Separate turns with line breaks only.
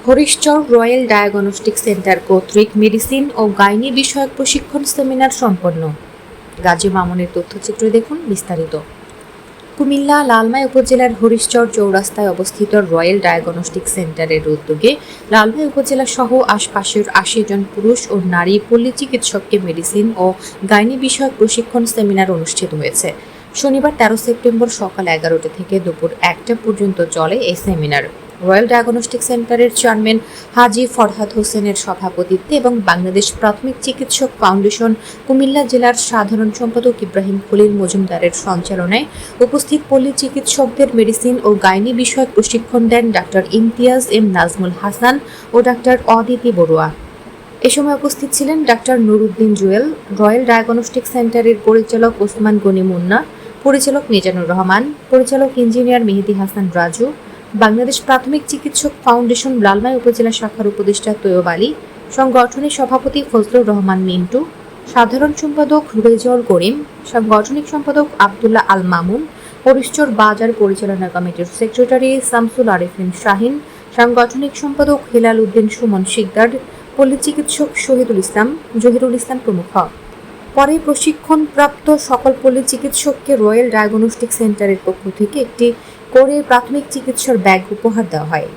হরিশচর royal diagnostic centre কর্তৃক medicine ও gynae বিষয়ক প্রশিক্ষণ সেমিনার সম্পন্ন। গাজী মামুনের তথ্যচিত্র দেখুন বিস্তারিত। কুমিল্লা লালমাই উপজেলার হরিশচর চৌরাস্তায় অবস্থিত রয়্যাল ডায়াগনস্টিক সেন্টারের উদ্যোগে লালমাই উপজেলা সহ আশপাশের ৮০ জন পুরুষ ও নারী পল্লী চিকিৎসককে মেডিসিন ও গাইনি বিষয়ক প্রশিক্ষণ সেমিনার অনুষ্ঠিত হয়েছে। শনিবার ১৩ সেপ্টেম্বর সকাল ১১টা থেকে দুপুর ১টা পর্যন্ত চলে এই সেমিনার। রয়্যাল ডায়াগনস্টিক সেন্টারের চেয়ারম্যান হাজী ফরহাদ হোসেনের সভাপতিত্বে এবং বাংলাদেশ প্রাথমিক চিকিৎসক ফাউন্ডেশন কুমিল্লা জেলার সাধারণ সম্পাদক ইব্রাহিম খলিল মজুমদারের সঞ্চালনায় উপস্থিত পল্লী চিকিৎসকদের মেডিসিন ও গাইনি বিষয়ক প্রশিক্ষণ দেন ডাক্তার ইমতিয়াজ এম নাজমুল হাসান ও ডাক্তার অদিতি বড়ুয়া। এ সময় উপস্থিত ছিলেন doctor Nuruddin Jewel, royal diagnostic সেন্টারের পরিচালক ওসমান গনি মুন্না, পরিচালক মিজানুর রহমান, পরিচালক ইঞ্জিনিয়ার মেহেদী হাসান রাজু, বাংলাদেশ প্রাথমিক চিকিৎসক ফাউন্ডেশন লালমাই উপজেলা শাখার উপদেষ্টা তৈয়ব আলী, সাংগঠনিক সভাপতি ফজলুর রহমান মিন্টু, সাধারণ সম্পাদক রেজল করিম, সাংগঠনিক সম্পাদক আব্দুল্লাহ আল মামুন, হরিশচর বাজার পরিচালনা কমিটির সেক্রেটারি শামসুল আরেফিন শাহিন, সাংগঠনিক সম্পাদক হেলাল উদ্দিন সুমন শিকদার, পল্লী চিকিৎসক শহীদুল ইসলাম, জহিরুল ইসলাম প্রমুখ। পরে প্রশিক্ষণপ্রাপ্ত সকল পল্লী চিকিৎসককে রয়্যাল ডায়াগনস্টিক সেন্টারের পক্ষ থেকে একটি করে প্রাথমিক চিকিৎসার ব্যাগ উপহার দেওয়া হয়।